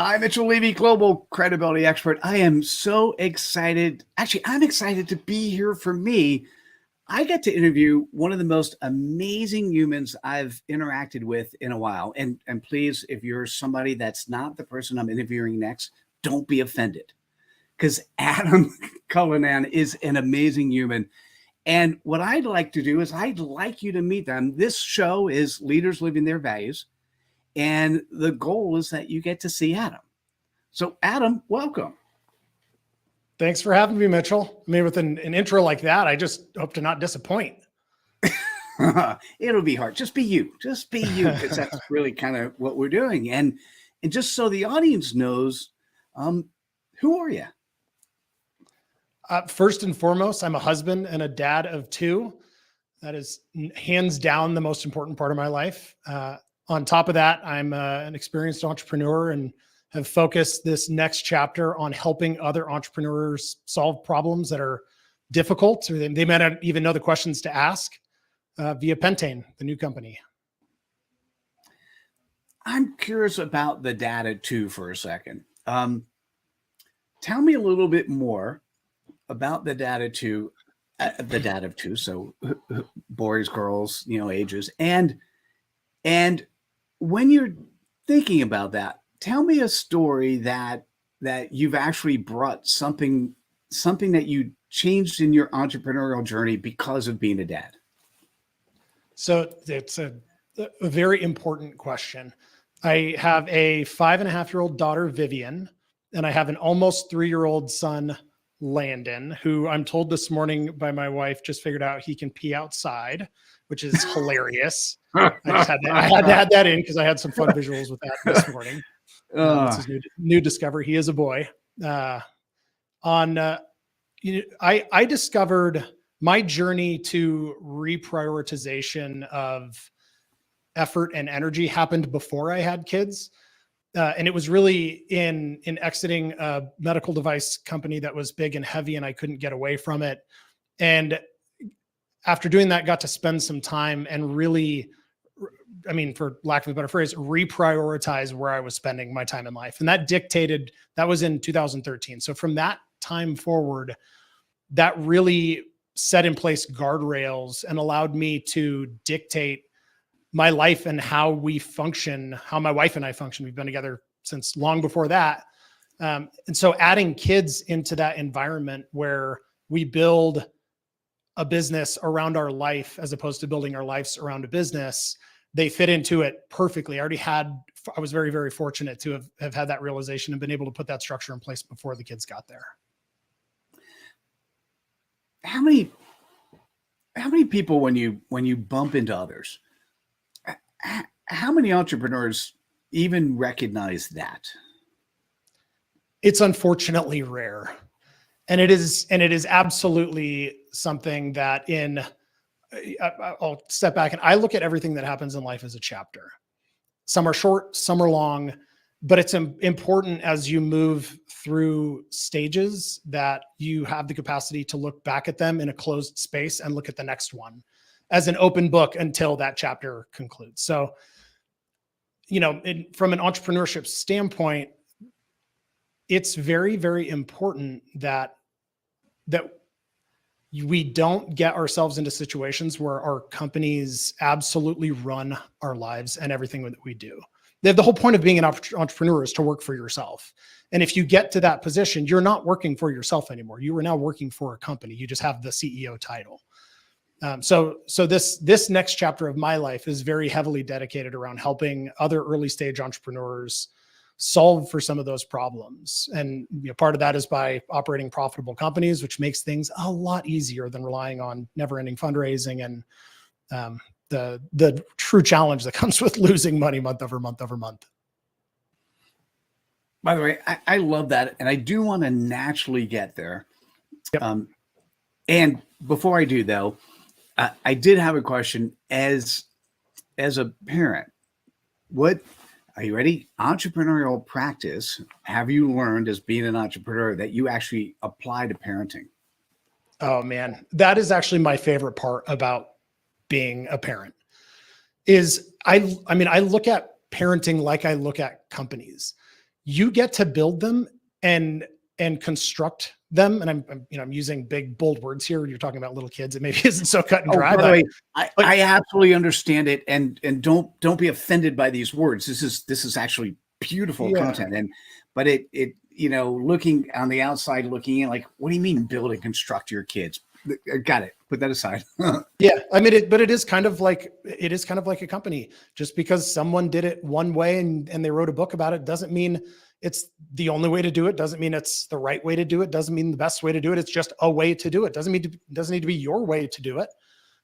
Hi, Mitchell Levy, global credibility expert. I am so excited. Actually, I'm excited to be here. For me, I get to interview one of the most amazing humans I've interacted with in a while. And please, if you're somebody that's not the person I'm interviewing next, don't be offended, because Adam Callinan is an amazing human. And what I'd like to do is I'd like you to meet them. This show is Leaders Living Their Values. And the goal is that you get to see Adam. So Adam, welcome. Thanks for having me, Mitchell. I mean, with an intro like that, I just hope to not disappoint. It'll be hard. Just be you. Just be you, because that's really kind of what we're doing. And just so the audience knows, who are you? First and foremost, I'm a husband and a dad of two. That is hands down the most important part of my life. On top of that, I'm an experienced entrepreneur and have focused this next chapter on helping other entrepreneurs solve problems that are difficult, or they may not even know the questions to ask, via Pentane, the new company. I'm curious about the data too for a second. Tell me a little bit more about the data too, so boys, girls, ages, and when you're thinking about that, tell me a story that you've actually brought something that you changed in your entrepreneurial journey because of being a dad. So it's a very important question. I have a 5.5-year-old daughter, Vivian, and I have an almost 3-year-old son, Landon, who I'm told this morning by my wife just figured out he can pee outside, which is hilarious. I had to add that in because I had some fun visuals with that this morning. That's his new discovery. He is a boy. I discovered my journey to reprioritization of effort and energy happened before I had kids. And it was really in exiting a medical device company that was big and heavy and I couldn't get away from it. And after doing that, got to spend some time and really, for lack of a better phrase, reprioritize where I was spending my time in life. And that was in 2013. So from that time forward, that really set in place guardrails and allowed me to dictate my life and how we function, how my wife and I function. We've been together since long before that. And so adding kids into that environment where we build a business around our life as opposed to building our lives around a business, they fit into it perfectly. I was very, very fortunate to have had that realization and been able to put that structure in place before the kids got there. How many people, when you bump into others, how many entrepreneurs even recognize that? It's unfortunately rare. And it is absolutely something that I'll step back and I look at everything that happens in life as a chapter. Some are short, some are long, but it's important as you move through stages that you have the capacity to look back at them in a closed space and look at the next one as an open book until that chapter concludes. So, from an entrepreneurship standpoint, it's very, very important that we don't get ourselves into situations where our companies absolutely run our lives and everything that we do. The whole point of being an entrepreneur is to work for yourself. And if you get to that position, you're not working for yourself anymore. You are now working for a company. You just have the CEO title. So this next chapter of my life is very heavily dedicated around helping other early stage entrepreneurs solve for some of those problems. And part of that is by operating profitable companies, which makes things a lot easier than relying on never-ending fundraising and the true challenge that comes with losing money month over month over month. By the way, I love that. And I do want to naturally get there. Yep. And before I do, though, I did have a question as a parent. What, are you ready? Entrepreneurial practice have you learned as being an entrepreneur that you actually apply to parenting? Oh man, that is actually my favorite part about being a parent is I look at parenting like I look at companies. you get to build them and construct them. And I'm using big, bold words here. You're talking about little kids. It maybe isn't so cut and Oh, dry, by the way, but I absolutely understand it, and don't be offended by these words. This is actually beautiful content, but it looking on the outside, looking in, like, what do you mean build and construct your kids? Got it. Put that aside. Yeah, I mean, it is kind of like a company. Just because someone did it one way and they wrote a book about it doesn't mean it's the only way to do it. Doesn't mean it's the right way to do it. Doesn't mean the best way to do it. It's just a way to do it. Doesn't need to be your way to do it.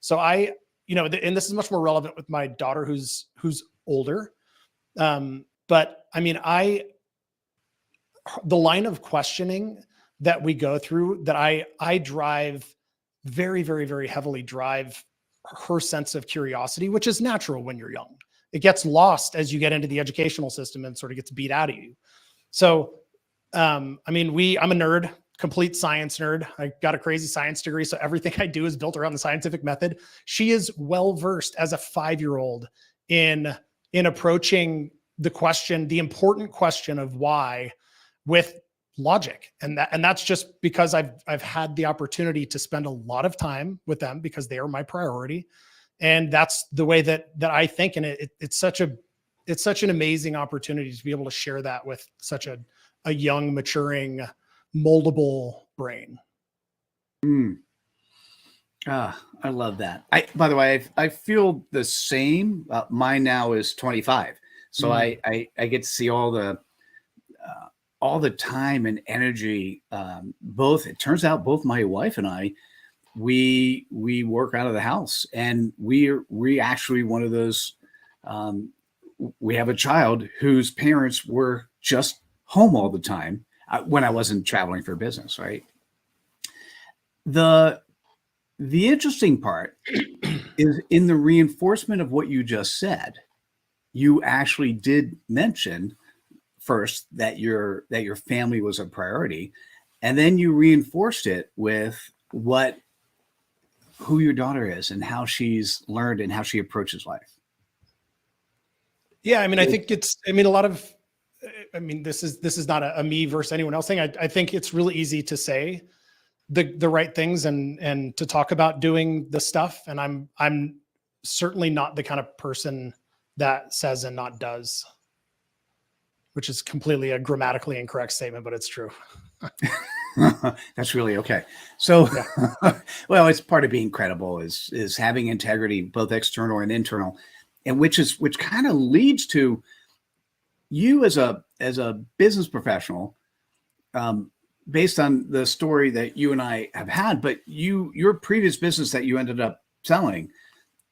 So and this is much more relevant with my daughter who's older. But I mean, the line of questioning that we go through, that I drive very, very, very heavily, drive her sense of curiosity, which is natural when you're young. It gets lost as you get into the educational system and sort of gets beat out of you. So, I mean, I'm a nerd, complete science nerd. I got a crazy science degree, so everything I do is built around the scientific method. She is well-versed as a 5-year-old in approaching the important question of why, with logic. And that's just because I've had the opportunity to spend a lot of time with them because they are my priority. And that's the way that I think. And it's such an amazing opportunity to be able to share that with such a young, maturing, moldable brain. I love that. By the way, I feel the same. Mine now is 25. So I get to see all the time and energy. It turns out both my wife and I, we work out of the house, and we actually one of those, we have a child whose parents were just home all the time when I wasn't traveling for business. Right. The interesting part is in the reinforcement of what you just said. You actually did mention first that your family was a priority, and then you reinforced it with who your daughter is and how she's learned and how she approaches life. Yeah, I mean, I think this is not a me versus anyone else thing. I think it's really easy to say the right things and to talk about doing the stuff, and I'm certainly not the kind of person that says and not does, which is completely a grammatically incorrect statement, but it's true. That's really okay. So, well, it's part of being credible is having integrity, both external and internal, and which kind of leads to you as a business professional, based on the story that you and I have had, but your previous business that you ended up selling,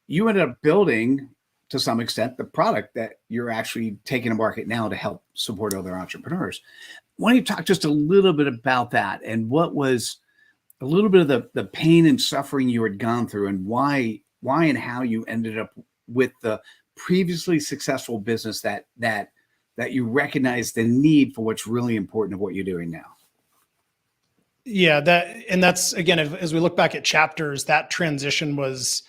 you ended up building, to some extent, the product that you're actually taking to market now to help support other entrepreneurs. Why don't you talk just a little bit about that, and what was a little bit of the pain and suffering you had gone through, and why and how you ended up with the previously successful business that you recognize the need for what's really important of what you're doing now. Yeah, that's again, as we look back at chapters, that transition was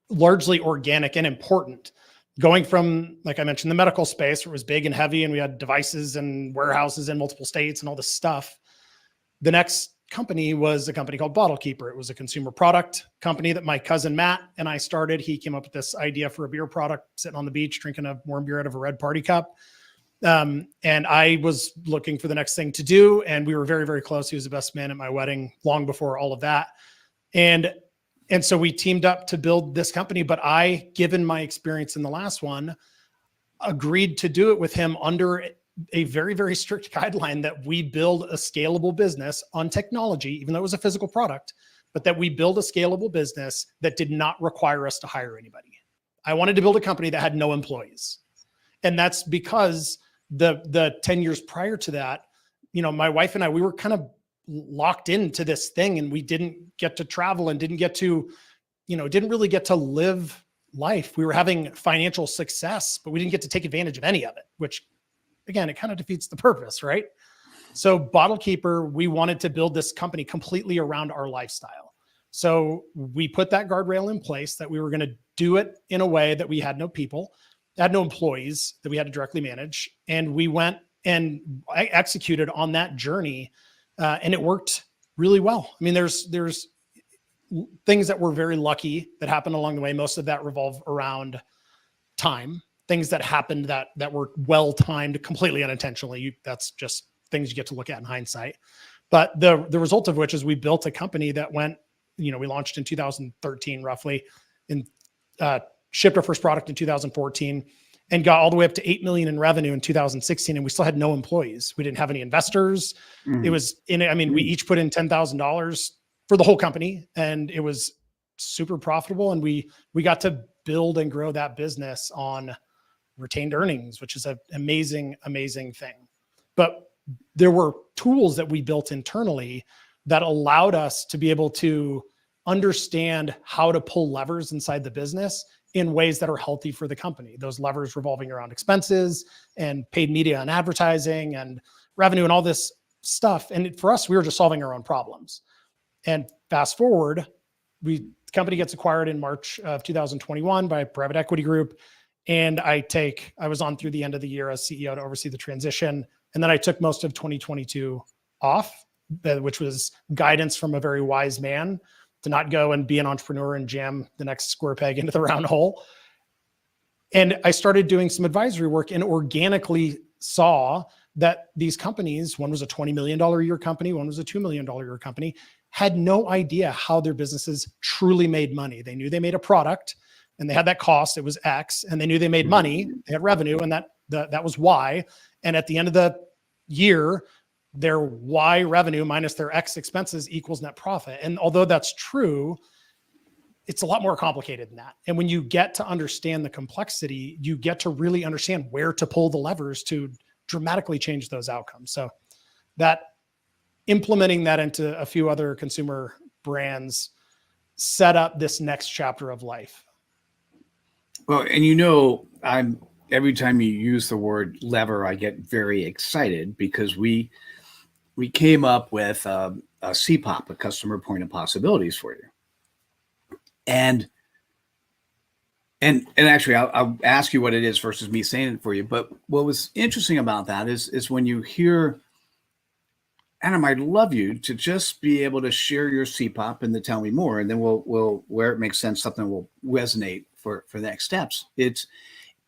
largely organic and important. Going from, like I mentioned, the medical space, where it was big and heavy and we had devices and warehouses in multiple states and all this stuff. The next company was a company called BottleKeeper. It was a consumer product company that my cousin Matt and I started. He came up with this idea for a beer product, sitting on the beach, drinking a warm beer out of a red party cup. And I was looking for the next thing to do. And we were very, very close. He was the best man at my wedding long before all of that. And so we teamed up to build this company, but I, given my experience in the last one, agreed to do it with him under a very, very strict guideline that we build a scalable business on technology, even though it was a physical product, but that we build a scalable business that did not require us to hire anybody. I wanted to build a company that had no employees. And that's because the 10 years prior to that, my wife and I, we were kind of locked into this thing, and we didn't get to travel and didn't really get to live life. We were having financial success, but we didn't get to take advantage of any of it, which again, it kind of defeats the purpose, right? So BottleKeeper, we wanted to build this company completely around our lifestyle. So we put that guardrail in place that we were going to do it in a way that we had no employees that we had to directly manage. And we went And I executed on that journey, and it worked really well. I mean, there's things that were very lucky that happened along the way. Most of that revolve around time, things that happened that were well timed, completely unintentionally. That's just things you get to look at in hindsight. But the result of which is we built a company that went, we launched in 2013 roughly, and shipped our first product in 2014, and got all the way up to 8 million in revenue in 2016. And we still had no employees. We didn't have any investors. It was we each put in $10,000 for the whole company, and it was super profitable. And we got to build and grow that business on retained earnings, which is an amazing, amazing thing. But there were tools that we built internally that allowed us to be able to understand how to pull levers inside the business in ways that are healthy for the company. Those levers revolving around expenses and paid media and advertising and revenue and all this stuff. And for us, we were just solving our own problems. And fast forward, the company gets acquired in March of 2021 by a private equity group. And I was on through the end of the year as CEO to oversee the transition. And then I took most of 2022 off, which was guidance from a very wise man to not go and be an entrepreneur and jam the next square peg into the round hole. And I started doing some advisory work and organically saw that these companies, one was a $20 million a year company, one was a $2 million a year company, had no idea how their businesses truly made money. They knew they made a product and they had that cost, it was X, and they knew they made money, they had revenue, and that was Y. And at the end of the year, their Y revenue minus their X expenses equals net profit. And although that's true, it's a lot more complicated than that. And when you get to understand the complexity, you get to really understand where to pull the levers to dramatically change those outcomes. So that implementing that into a few other consumer brands set up this next chapter of life. Well, and every time you use the word lever, I get very excited because we came up with a CPOP, a customer point of possibilities for you. And actually, I'll ask you what it is versus me saying it for you. But what was interesting about that is when you hear, Adam, I'd love you to just be able to share your CPOP and to tell me more, and then we'll where it makes sense, something will resonate for the next steps. If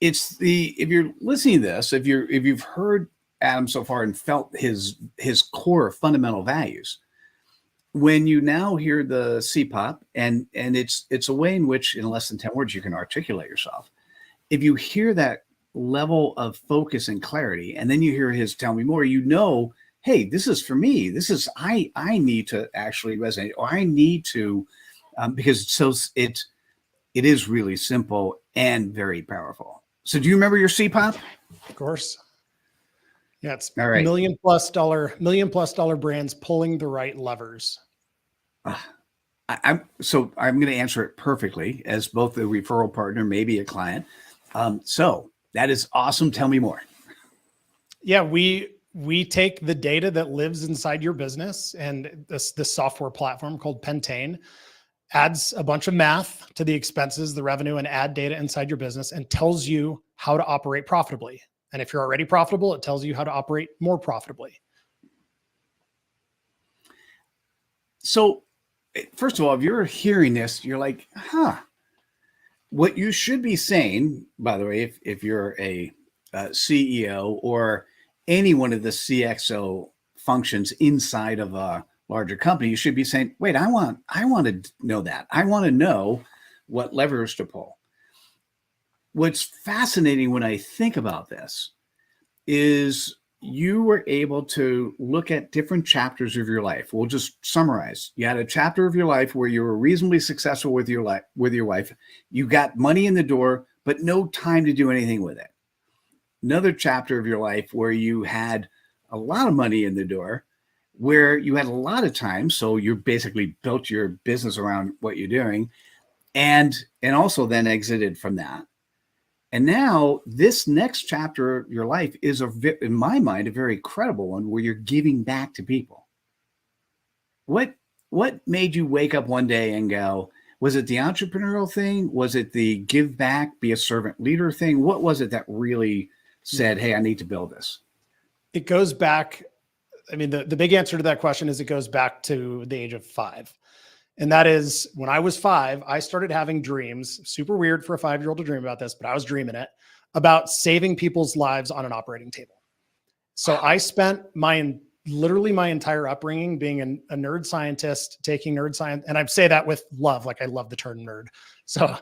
you're listening to this, if you've heard Adam so far and felt his core fundamental values, when you now hear the CPOP and it's a way in which in less than 10 words you can articulate yourself. If you hear that level of focus and clarity, and then you hear his tell me more, hey, this is for me. This is I need to actually resonate, or I need to because it is really simple and very powerful. So do you remember your CPOP? Of course. Yeah, it's all right. million plus dollar brands pulling the right levers. I'm going to answer it perfectly as both a referral partner, maybe a client. So that is awesome. Tell me more. Yeah, we take the data that lives inside your business, and this software platform called Pentane adds a bunch of math to the expenses, the revenue, and ad data inside your business and tells you how to operate profitably. And if you're already profitable, it tells you how to operate more profitably. So first of all, if you're hearing this, you're like, what you should be saying, by the way, if you're a CEO or any one of the CXO functions inside of a larger company, you should be saying, wait, I want to know that. I want to know what levers to pull. What's fascinating when I think about this is you were able to look at different chapters of your life. We'll just summarize. You had a chapter of your life where you were reasonably successful with your wife. You got money in the door, but no time to do anything with it. Another chapter of your life where you had a lot of money in the door, where you had a lot of time. So you basically built your business around what you're doing, and also then exited from that. And now this next chapter of your life is, in my mind, a very credible one where you're giving back to people. What made you wake up one day and go, was it the entrepreneurial thing? Was it the give back, be a servant leader thing? What was it that really said, hey, I need to build this? It goes back. I mean, the big answer to that question is it goes back to the age of 5. And that is when I was 5, I started having dreams, super weird for a 5-year-old to dream about this, but I was dreaming it, about saving people's lives on an operating table. So I spent literally my entire upbringing being a nerd scientist, taking nerd science. And I say that with love, like I love the term nerd. So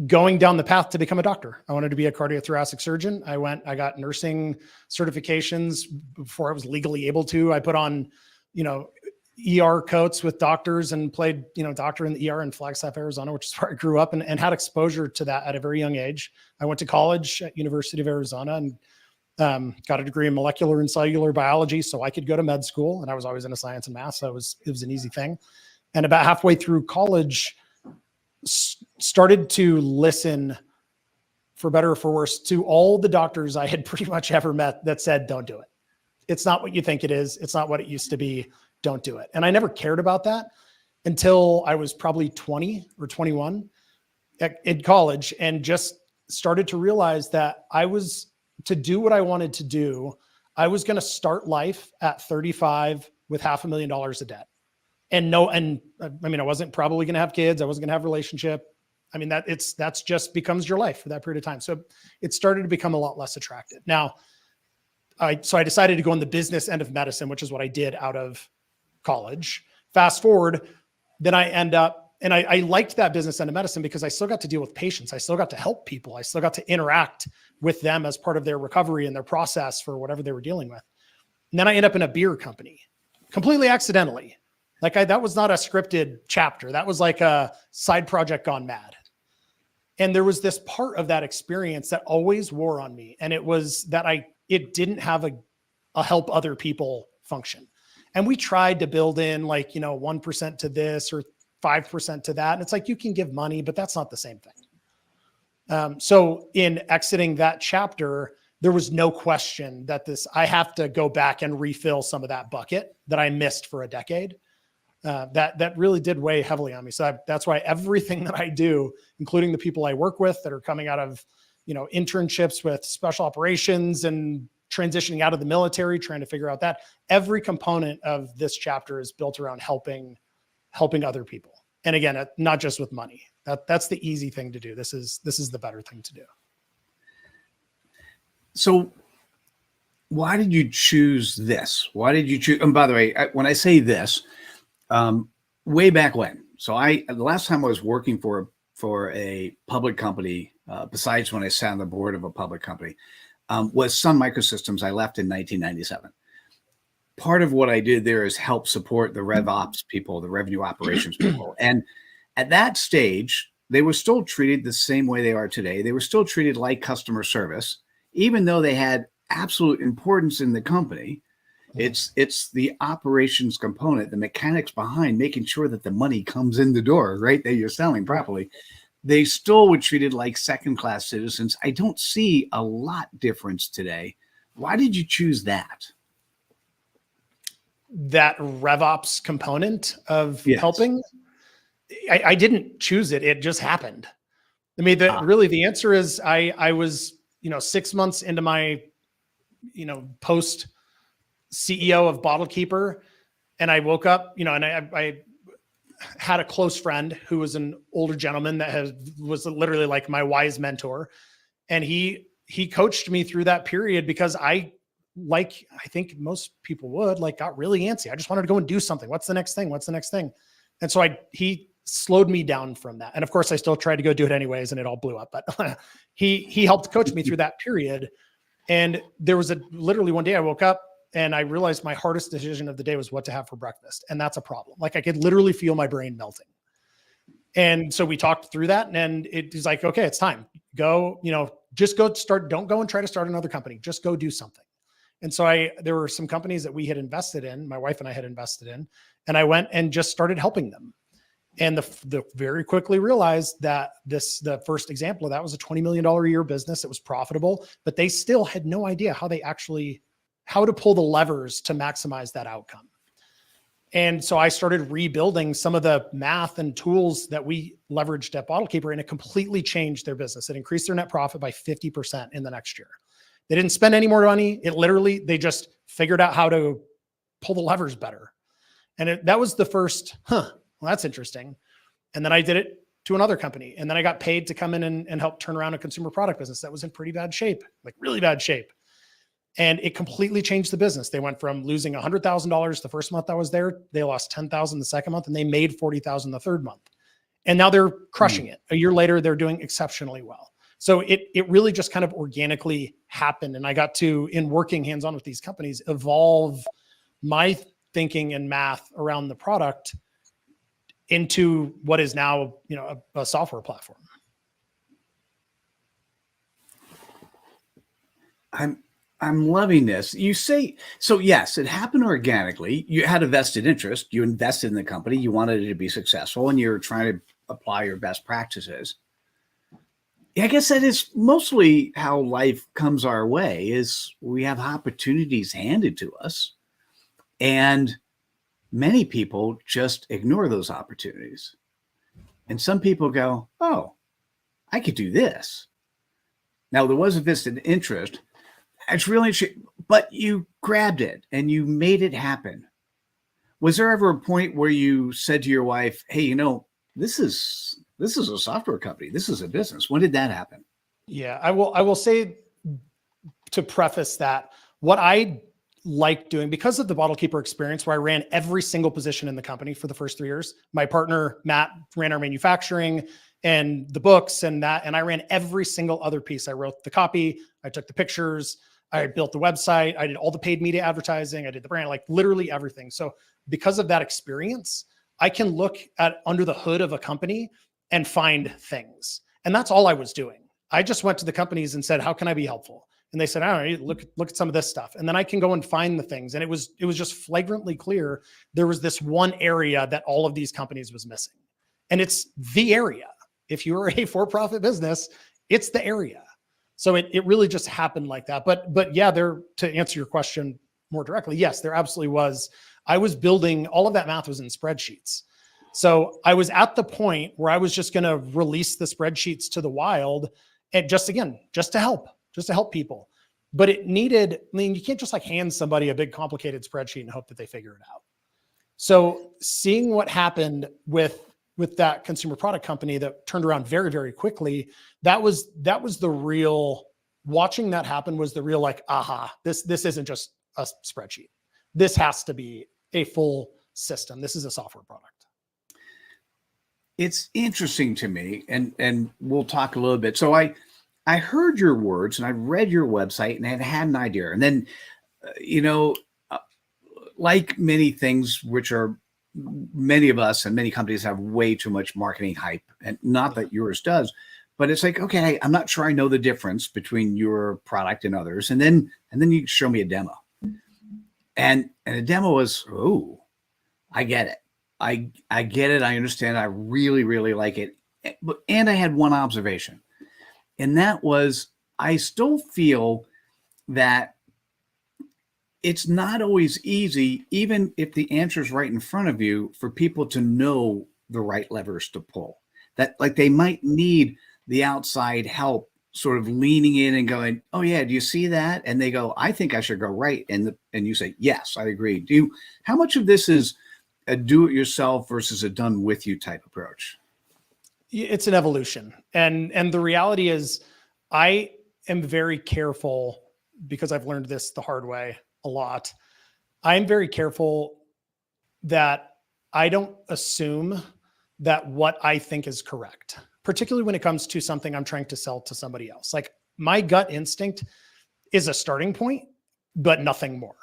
going down the path to become a doctor. I wanted to be a cardiothoracic surgeon. I got nursing certifications before I was legally able to. I put on, ER coats with doctors and played, doctor in the ER in Flagstaff, Arizona, which is where I grew up, and had exposure to that at a very young age. I went to college at University of Arizona and got a degree in molecular and cellular biology so I could go to med school. And I was always into science and math. So it was an easy thing. And about halfway through college, started to listen, for better or for worse, to all the doctors I had pretty much ever met that said, don't do it. It's not what you think it is. It's not what it used to be. Don't do it. And I never cared about that until I was probably 20 or 21 in college, and just started to realize that to do what I wanted to do, I was going to start life at 35 with $500,000 of debt. I wasn't probably going to have kids. I wasn't going to have a relationship. I mean, that's just becomes your life for that period of time. So it started to become a lot less attractive. Now, I decided to go on the business end of medicine, which is what I did out of college. Fast forward, then I end up, and I liked that business end of medicine because I still got to deal with patients. I still got to help people. I still got to interact with them as part of their recovery and their process for whatever they were dealing with. And then I end up in a beer company completely accidentally. That was not a scripted chapter. That was like a side project gone mad. And there was this part of that experience that always wore on me. And it was that it didn't have a help other people function. And we tried to build in 1% to this or 5% to that. And it's like, you can give money, but that's not the same thing. So in exiting that chapter, there was no question that I have to go back and refill some of that bucket that I missed for a decade. That really did weigh heavily on me. So that's why everything that I do, including the people I work with that are coming out of, internships with special operations and transitioning out of the military, trying to figure out that, every component of this chapter is built around helping other people. And again, not just with money. That's the easy thing to do. This is the better thing to do. So why did you choose this? Why did you choose? And by the way, when I say this, way back when, so the last time I was working for a public company, besides when I sat on the board of a public company, was Sun Microsystems. I left in 1997. Part of what I did there is help support the rev ops people, the revenue operations people. And at that stage, they were still treated the same way they are today. They were still treated like customer service, even though they had absolute importance in the company. It's the operations component, the mechanics behind making sure that the money comes in the door, right, that you're selling properly. They still were treated like second-class citizens. I don't see a lot difference today. Why did you choose that? That RevOps component of Yes. helping? I didn't choose it. It just happened. I mean, really the answer is I was, 6 months into my, post CEO of BottleKeeper, and I woke up, and I had a close friend who was an older gentleman that was literally like my wise mentor. And he coached me through that period because I think most people would, got really antsy. I just wanted to go and do something. What's the next thing? What's the next thing? And so he slowed me down from that. And of course I still tried to go do it anyways, and it all blew up, but he helped coach me through that period. And there was literally one day I woke up and I realized my hardest decision of the day was what to have for breakfast. And that's a problem. I could literally feel my brain melting. And so we talked through that, and it was like, okay, it's time. Go, just go start. Don't go and try to start another company. Just go do something. And so there were some companies that we had invested in, my wife and I had invested in, and I went and just started helping them. And the very quickly realized that the first example of that was a $20 million a year business. It was profitable, but they still had no idea how to pull the levers to maximize that outcome. And so I started rebuilding some of the math and tools that we leveraged at BottleKeeper, and it completely changed their business. It increased their net profit by 50% in the next year. They didn't spend any more money. They just figured out how to pull the levers better. And that was the first, well, that's interesting. And then I did it to another company. And then I got paid to come in and help turn around a consumer product business that was in pretty bad shape, like really bad shape. And it completely changed the business. They went from losing $100,000 the first month I was there. They lost $10,000 the second month, and they made $40,000 the third month. And now they're crushing it. A year later, they're doing exceptionally well. So it really just kind of organically happened. And I got to, in working hands-on with these companies, evolve my thinking and math around the product into what is now, a software platform. I'm loving this. You say, so yes, it happened organically. You had a vested interest. You invested in the company. You wanted it to be successful, and you're trying to apply your best practices. Yeah, I guess that is mostly how life comes our way, is we have opportunities handed to us, and many people just ignore those opportunities. And some people go, oh, I could do this. Now, there was a vested interest. It's really interesting, but you grabbed it and you made it happen. Was there ever a point where you said to your wife, hey, this is a software company. This is a business. When did that happen? Yeah, I will say, to preface that, what I like doing, because of the BottleKeeper experience, where I ran every single position in the company for the first 3 years, my partner, Matt, ran our manufacturing and the books and I ran every single other piece. I wrote the copy, I took the pictures, I built the website, I did all the paid media advertising, I did the brand, like literally everything. So because of that experience, I can look at under the hood of a company and find things. And that's all I was doing. I just went to the companies and said, how can I be helpful? And they said, all right, look at some of this stuff. And then I can go and find the things. And it was just flagrantly clear there was this one area that all of these companies was missing. And it's the area. If you're a for-profit business, it's the area. So it really just happened like that. But yeah, to answer your question more directly, yes, there absolutely was. I was building, all of that math was in spreadsheets. So I was at the point where I was just going to release the spreadsheets to the wild, and just to help people. But it needed, you can't just like hand somebody a big complicated spreadsheet and hope that they figure it out. So seeing what happened with that consumer product company that turned around very, very quickly, that was the real, watching that happen was the real like, aha, this isn't just a spreadsheet. This has to be a full system. This is a software product. It's interesting to me, and we'll talk a little bit. So I heard your words and I read your website and I had an idea. And then, like many things, which are many of us and many companies have way too much marketing hype, and not that yours does, but it's like, okay, I'm not sure I know the difference between your product and others. And then you show me a demo, and a demo was, oh, I get it. I get it. I understand. I really, really like it. And I had one observation, and that was, I still feel that it's not always easy, even if the answer is right in front of you, for people to know the right levers to pull. That like they might need the outside help, sort of leaning in and going, oh yeah, do you see that? And they go, I think I should go right. And you say, yes, I agree. How much of this is a do-it-yourself versus a done-with-you type approach? It's an evolution. And the reality is, I am very careful, because I've learned this the hard way a lot. I'm very careful that I don't assume that what I think is correct, particularly when it comes to something I'm trying to sell to somebody else. Like, my gut instinct is a starting point, but nothing more.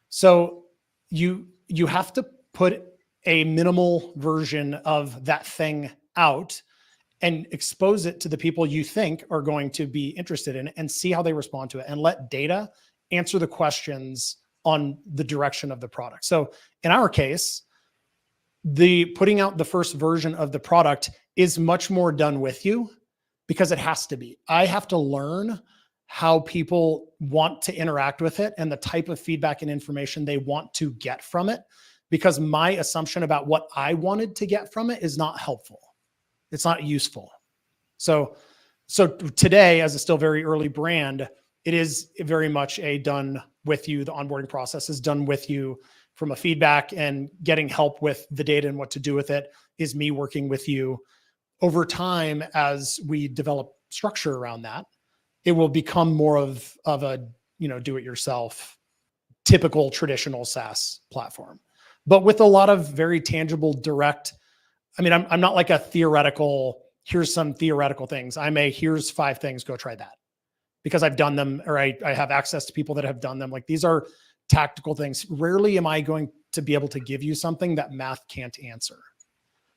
So you have to put a minimal version of that thing out and expose it to the people you think are going to be interested in it, and see how they respond to it, and let data answer the questions on the direction of the product. So in our case, the putting out the first version of the product is much more done with you, because it has to be. I have to learn how people want to interact with it and the type of feedback and information they want to get from it, because my assumption about what I wanted to get from it is not helpful. It's not useful. So today, as a still very early brand, it is very much a done with you. The onboarding process is done with you from a feedback, and getting help with the data and what to do with it is me working with you. Over time, as we develop structure around that, it will become more of a, do it yourself, typical traditional SaaS platform, but with a lot of very tangible, direct. I mean, I'm not like a theoretical, here's some theoretical things. Here's 5 things, go try that, because I've done them, or I have access to people that have done them. Like, these are tactical things. Rarely am I going to be able to give you something that math can't answer.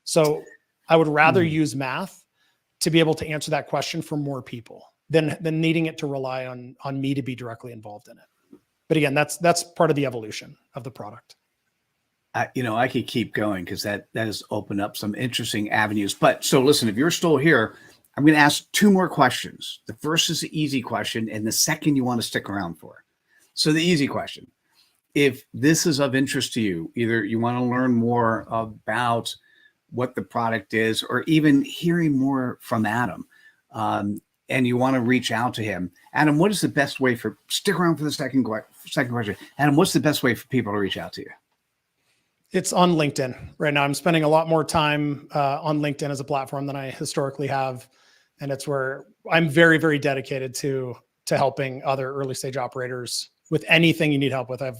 So I would rather use math to be able to answer that question for more people than needing it to rely on me to be directly involved in it. But again, that's part of the evolution of the product. I could keep going because that has opened up some interesting avenues. But so listen, if you're still here, I'm going to ask 2 more questions. The first is the easy question, and the second you want to stick around for. So the easy question: if this is of interest to you, either you want to learn more about what the product is, or even hearing more from Adam, and you want to reach out to him, Adam, what is the best way stick around for the second question. Adam, what's the best way for people to reach out to you? It's on LinkedIn right now. I'm spending a lot more time on LinkedIn as a platform than I historically have. And it's where I'm very, very dedicated to helping other early stage operators with anything you need help with. I'm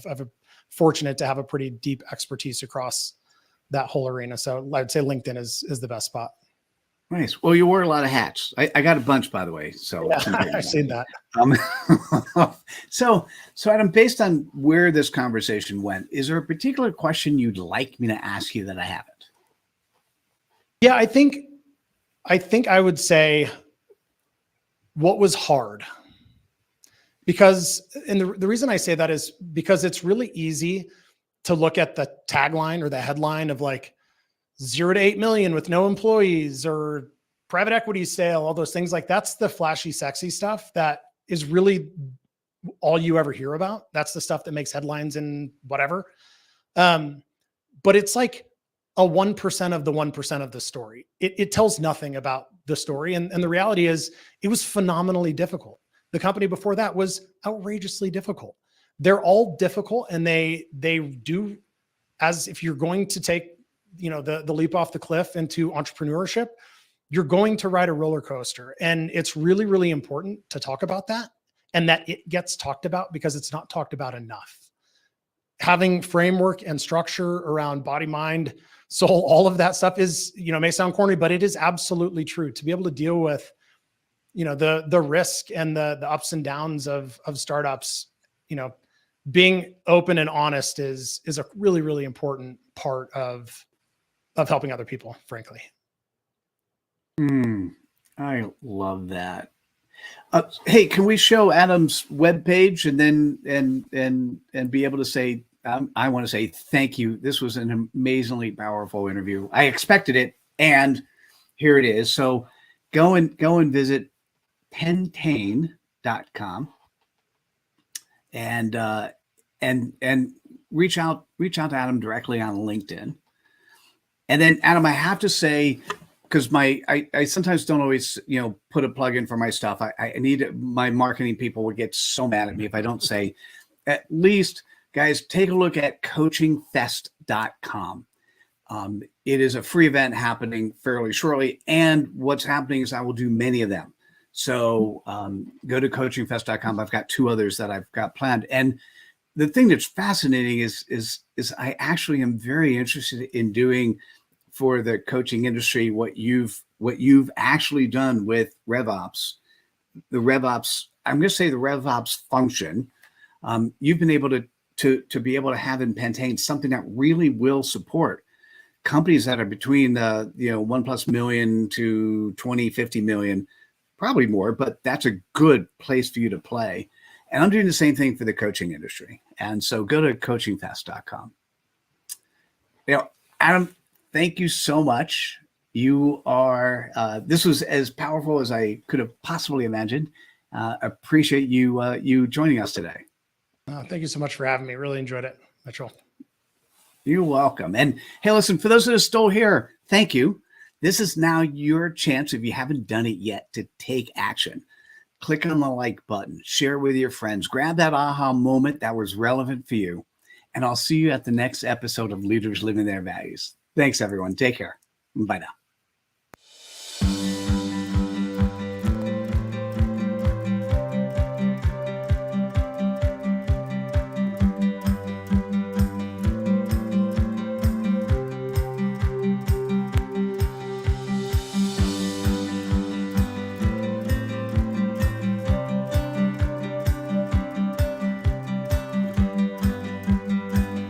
fortunate to have a pretty deep expertise across that whole arena. So I'd say LinkedIn is the best spot. Nice. Well, you wear a lot of hats. I got a bunch, by the way. So yeah, I've seen that. So Adam, based on where this conversation went, is there a particular question you'd like me to ask you that I haven't? Yeah, I think I would say, what was hard? Because, and the reason I say that is because it's really easy to look at the tagline or the headline of like 0 to 8 million with no employees, or private equity sale, all those things. Like, that's the flashy, sexy stuff that is really all you ever hear about. That's the stuff that makes headlines and whatever. But it's like a 1% of the 1% of the story. It tells nothing about the story. And the reality is, it was phenomenally difficult. The company before that was outrageously difficult. They're all difficult, and they do, as if you're going to take, the leap off the cliff into entrepreneurship, you're going to ride a roller coaster. And it's really, really important to talk about that, and that it gets talked about, because it's not talked about enough. Having framework and structure around body, mind, soul, all of that stuff is, may sound corny, but it is absolutely true. To be able to deal with, the risk and the ups and downs of startups, being open and honest is a really, really important part of helping other people, frankly. I love that. Hey, can we show Adam's webpage and then and be able to say, I want to say thank you. This was an amazingly powerful interview. I expected it, and here it is. So go and visit Pentane.com and reach out to Adam directly on LinkedIn. And then, Adam, I have to say, because I sometimes don't always, put a plug in for my stuff. I need, my marketing people would get so mad at me if I don't say, at least, guys, take a look at coachingfest.com. It is a free event happening fairly shortly. And what's happening is I will do many of them. So go to coachingfest.com. I've got 2 others that I've got planned. And the thing that's fascinating is I actually am very interested in doing for the coaching industry what you've actually done with RevOps. The RevOps, I'm going to say the RevOps function. You've been able to be able to have in Pentane something that really will support companies that are between 1+ million to 20, 50 million, probably more, but that's a good place for you to play. And I'm doing the same thing for the coaching industry. And so go to coachingfest.com. Adam, thank you so much. You are, this was as powerful as I could have possibly imagined. Appreciate you joining us today. Thank you so much for having me. Really enjoyed it, Mitchell. You're welcome. And hey, listen, for those that are still here, thank you. This is now your chance, if you haven't done it yet, to take action. click on the like button, share with your friends, grab that aha moment that was relevant for you. And I'll see you at the next episode of Leaders Living Their Values. Thanks, everyone. Take care. Bye now.